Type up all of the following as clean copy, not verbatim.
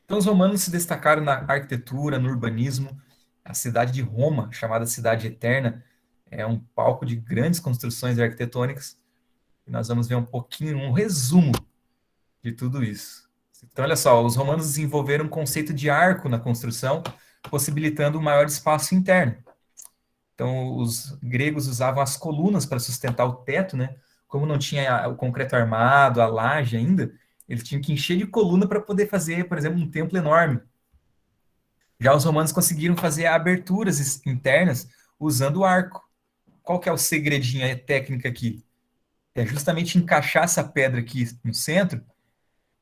Então, os romanos se destacaram na arquitetura, no urbanismo. A cidade de Roma, chamada Cidade Eterna, é um palco de grandes construções arquitetônicas. E nós vamos ver um pouquinho, um resumo de tudo isso. Então, olha só, os romanos desenvolveram um conceito de arco na construção, possibilitando um maior espaço interno. Então, os gregos usavam as colunas para sustentar o teto, né? Como não tinha o concreto armado, a laje ainda, eles tinham que encher de coluna para poder fazer, por exemplo, um templo enorme. Já os romanos conseguiram fazer aberturas internas usando o arco. Qual que é o segredinho, a técnica aqui? É justamente encaixar essa pedra aqui no centro,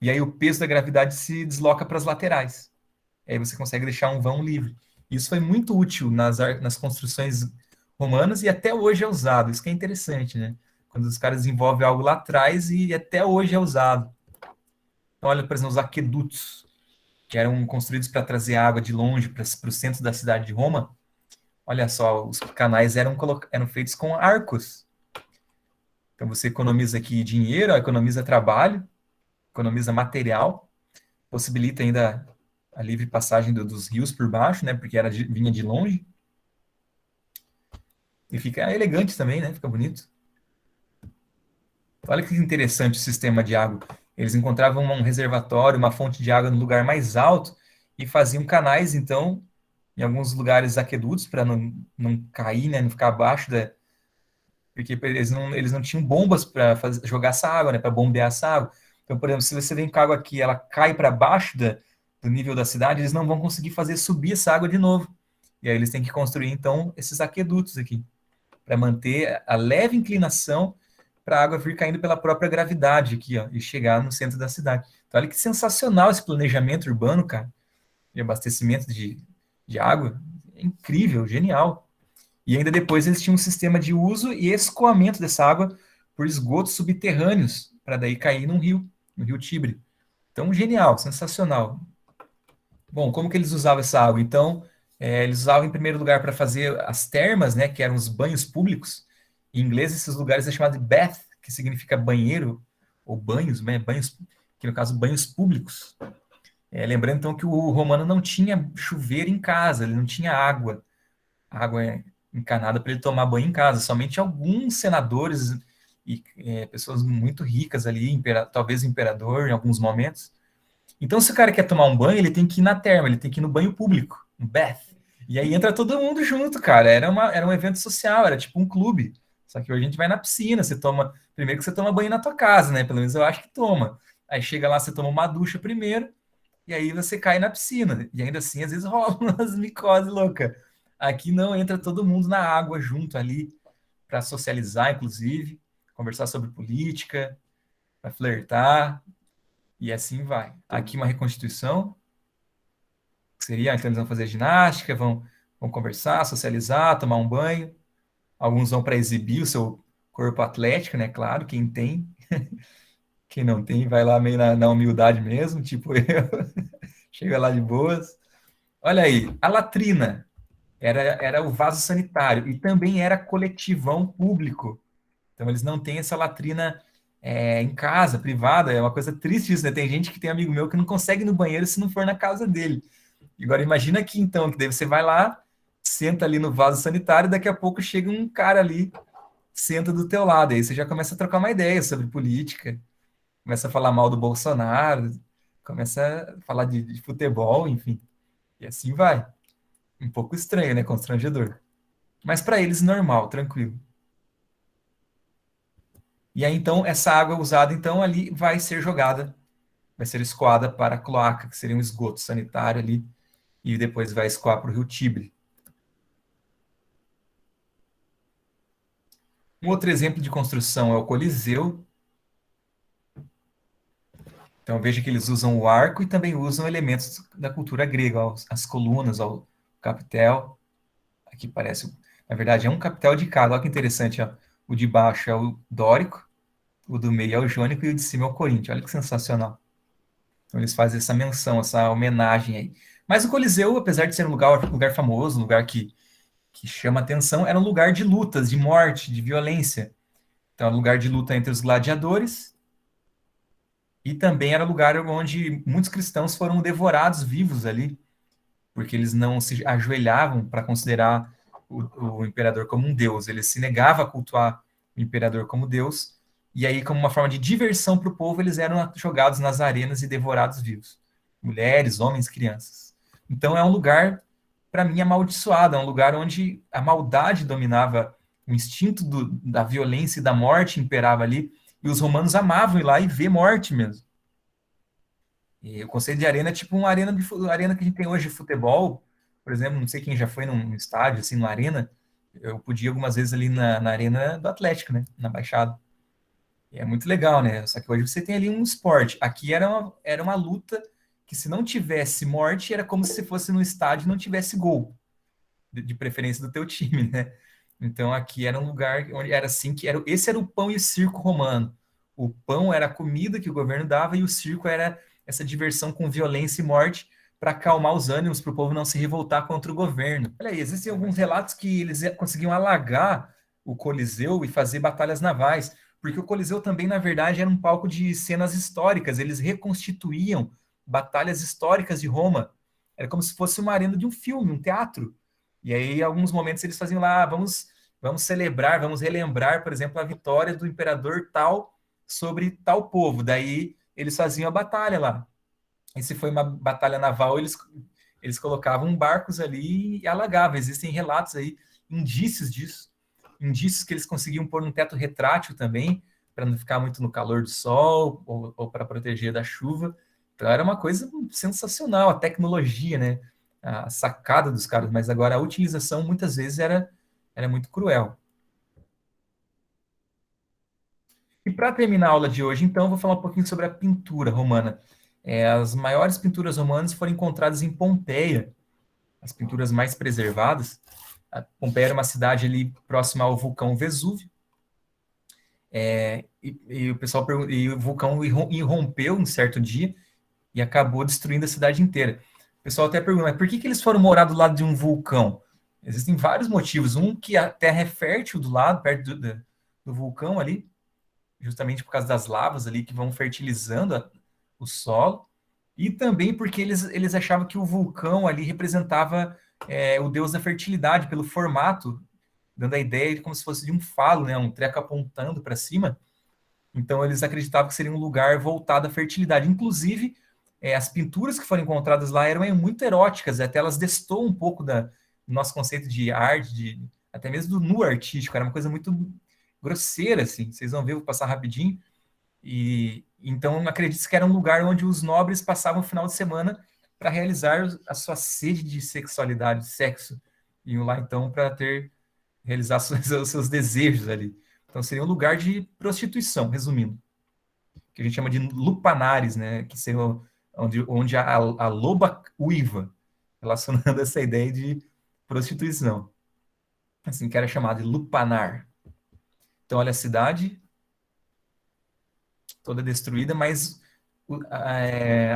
e aí o peso da gravidade se desloca para as laterais. Aí você consegue deixar um vão livre. Isso foi muito útil nas construções romanas e até hoje é usado. Isso que é interessante, né? Quando os caras desenvolvem algo lá atrás e até hoje é usado. Então, olha, por exemplo, os aquedutos, que eram construídos para trazer água de longe para o centro da cidade de Roma. Olha só, os canais eram feitos com arcos. Então você economiza aqui dinheiro, economiza trabalho, economiza material, possibilita ainda a livre passagem dos rios por baixo, né? Porque vinha de longe. E fica elegante também, né? Fica bonito. Olha que interessante o sistema de água. Eles encontravam um reservatório, uma fonte de água no lugar mais alto e faziam canais, então, em alguns lugares aquedutos, para não cair, né? Não ficar abaixo da. Porque eles não tinham bombas para jogar essa água, né? Para bombear essa água. Então, por exemplo, se você vem com a água aqui, ela cai para baixo do nível da cidade, eles não vão conseguir fazer subir essa água de novo. E aí eles têm que construir, então, esses aquedutos aqui para manter a leve inclinação para a água vir caindo pela própria gravidade aqui, ó, e chegar no centro da cidade. Então, olha que sensacional esse planejamento urbano, cara, de abastecimento de água. É incrível, genial. E ainda depois eles tinham um sistema de uso e escoamento dessa água por esgotos subterrâneos, para daí cair no rio Tibre. Então, genial, sensacional. Bom, como que eles usavam essa água? Então, eles usavam em primeiro lugar para fazer as termas, né, que eram os banhos públicos. Em inglês, esses lugares é chamado de bath, que significa banheiro, ou banhos, né, banhos, que no caso, banhos públicos. Lembrando, então, que o romano não tinha chuveiro em casa, ele não tinha água encanada para ele tomar banho em casa. Somente alguns senadores e pessoas muito ricas ali, talvez o imperador em alguns momentos, então, se o cara quer tomar um banho, ele tem que ir na terma, ele tem que ir no banho público, no bath. E aí entra todo mundo junto, cara. Era um evento social, era tipo um clube. Só que hoje a gente vai na piscina, você toma. Primeiro que você toma banho na tua casa, né? Pelo menos eu acho que toma. Aí chega lá, você toma uma ducha primeiro, e aí você cai na piscina. E ainda assim, às vezes rola umas micoses loucas. Aqui não, entra todo mundo na água junto ali, para socializar, inclusive, conversar sobre política, para flertar, e assim vai. Aqui uma reconstituição, que seria, então eles vão fazer ginástica, vão conversar, socializar, tomar um banho. Alguns vão para exibir o seu corpo atlético, né? Claro, quem tem. Quem não tem, vai lá meio na humildade mesmo, tipo eu. Chega lá de boas. Olha aí, a latrina era o vaso sanitário e também era coletivão público. Então, eles não têm essa latrina em casa, privada. É uma coisa triste isso, né? Tem gente que tem amigo meu que não consegue ir no banheiro se não for na casa dele. Agora, imagina aqui, então, que daí você vai lá, senta ali no vaso sanitário, e daqui a pouco chega um cara ali, senta do teu lado. Aí você já começa a trocar uma ideia sobre política, começa a falar mal do Bolsonaro, começa a falar de futebol, enfim. E assim vai. Um pouco estranho, né? Constrangedor. Mas para eles, normal, tranquilo. E aí, então, essa água usada, então, ali vai ser jogada, vai ser escoada para a cloaca, que seria um esgoto sanitário ali, e depois vai escoar para o rio Tibre. Um outro exemplo de construção é o Coliseu. Então veja que eles usam o arco e também usam elementos da cultura grega, ó, as colunas, ó, o capitel. Aqui parece, na verdade, é um capitel de cada. Olha que interessante, ó. O de baixo é o dórico, o do meio é o jônico e o de cima é o coríntio. Olha que sensacional. Então eles fazem essa menção, essa homenagem aí. Mas o Coliseu, apesar de ser um lugar famoso, um lugar que chama atenção, era um lugar de lutas, de morte, de violência. Então, é um lugar de luta entre os gladiadores E também era lugar onde muitos cristãos foram devorados vivos ali, porque eles não se ajoelhavam para considerar o imperador como um deus, eles se negavam a cultuar o imperador como deus, e aí, como uma forma de diversão para o povo, eles eram jogados nas arenas e devorados vivos. Mulheres, homens, crianças. Então é um lugar, para mim, amaldiçoado, é um lugar onde a maldade dominava, o instinto da violência e da morte imperava ali, e os romanos amavam ir lá e ver morte mesmo. E o conceito de arena é tipo uma arena que a gente tem hoje de futebol, por exemplo, não sei quem já foi num estádio, assim, numa arena, eu podia algumas vezes ali na arena do Atlético, né, na Baixada. E é muito legal, né, só que hoje você tem ali um esporte. Aqui era uma luta que se não tivesse morte, era como se fosse no estádio e não tivesse gol, de preferência do teu time, né. Então aqui era um lugar onde era assim, esse era o pão e o circo romano. O pão era a comida que o governo dava e o circo era essa diversão com violência e morte para acalmar os ânimos, para o povo não se revoltar contra o governo. Olha aí, existem alguns relatos que eles conseguiam alagar o Coliseu e fazer batalhas navais, porque o Coliseu também, na verdade, era um palco de cenas históricas, eles reconstituíam batalhas históricas de Roma. Era como se fosse uma arena de um filme, um teatro. E aí, em alguns momentos, eles faziam lá, vamos celebrar, vamos relembrar, por exemplo, a vitória do imperador tal sobre tal povo. Daí, eles faziam a batalha lá. E se foi uma batalha naval, eles colocavam barcos ali e alagavam. Existem relatos aí, indícios disso. Indícios que eles conseguiam pôr um teto retrátil também, para não ficar muito no calor do sol ou para proteger da chuva. Então era uma coisa sensacional, a tecnologia, né? A sacada dos caras, mas agora a utilização muitas vezes era muito cruel. E para terminar a aula de hoje, então, eu vou falar um pouquinho sobre a pintura romana. As maiores pinturas romanas foram encontradas em Pompeia, as pinturas mais preservadas. A Pompeia era uma cidade ali próxima ao vulcão Vesúvio, e o pessoal e o vulcão irrompeu um certo dia e acabou destruindo a cidade inteira. O pessoal até pergunta, mas por que eles foram morar do lado de um vulcão? Existem vários motivos. Um, que a terra é fértil do lado, perto do vulcão ali, justamente por causa das lavas ali que vão fertilizando o solo. E também porque eles achavam que o vulcão ali representava o deus da fertilidade, pelo formato, dando a ideia de como se fosse de um falo, né, um treco apontando para cima. Então eles acreditavam que seria um lugar voltado à fertilidade. Inclusive, as pinturas que foram encontradas lá eram muito eróticas, até elas destoam um pouco do nosso conceito de arte, até mesmo do nu artístico, era uma coisa muito grosseira, assim. Vocês vão ver, vou passar rapidinho. E então acredito que era um lugar onde os nobres passavam o final de semana para realizar a sua sede de sexualidade, de sexo. Iam lá então para realizar os seus desejos ali. Então seria um lugar de prostituição, resumindo, que a gente chama de lupanares, né? Que seria onde a loba uiva, relacionando essa ideia de prostituição. Assim que era chamado de lupanar. Então, olha a cidade toda destruída, mas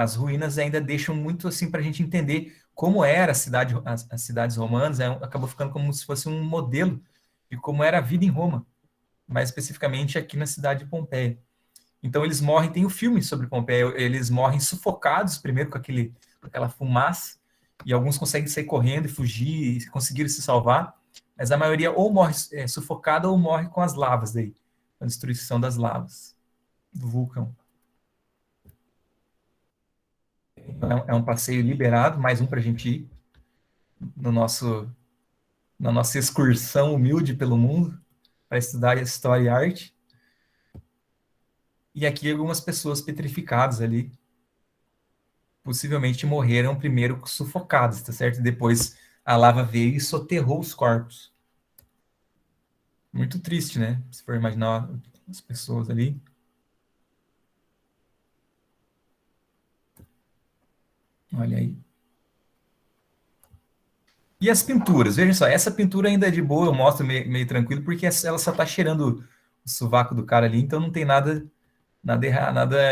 as ruínas ainda deixam muito assim para a gente entender como era as cidades romanas. Acabou ficando como se fosse um modelo de como era a vida em Roma, mais especificamente aqui na cidade de Pompeia. Então eles morrem, tem o um filme sobre Pompeia, eles morrem sufocados primeiro com aquela fumaça, e alguns conseguem sair correndo e fugir, e conseguiram se salvar, mas a maioria ou morre sufocada ou morre com as lavas daí, a destruição das lavas do vulcão. É um passeio liberado, mais um para a gente ir no na nossa excursão humilde pelo mundo, para estudar história e arte. E aqui algumas pessoas petrificadas ali, possivelmente morreram primeiro sufocados, tá certo? Depois a lava veio e soterrou os corpos. Muito triste, né? Se for imaginar as pessoas ali. Olha aí. E as pinturas? Veja só, essa pintura ainda é de boa, eu mostro meio tranquilo, porque ela só tá cheirando o sovaco do cara ali, então não tem nada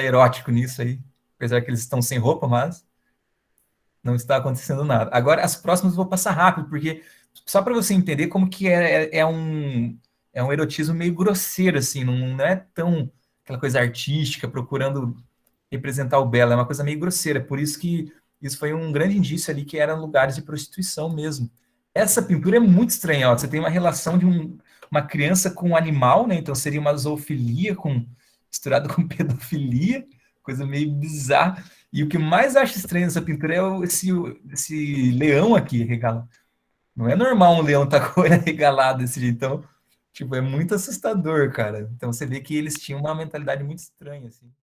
erótico nisso aí. Apesar que eles estão sem roupa, mas não está acontecendo nada. Agora, as próximas eu vou passar rápido, porque só para você entender como que é um erotismo meio grosseiro, assim, não é tão aquela coisa artística, procurando representar o belo, é uma coisa meio grosseira, por isso que isso foi um grande indício ali que eram lugares de prostituição mesmo. Essa pintura é muito estranha, ó. Você tem uma relação de uma criança com um animal, né? Então seria uma zoofilia misturado com pedofilia, coisa meio bizarra. E o que mais acho estranho nessa pintura é esse leão aqui, regalo. Não é normal um leão estar com o olho arregalado desse jeito. Então, tipo, é muito assustador, cara. Então você vê que eles tinham uma mentalidade muito estranha, assim.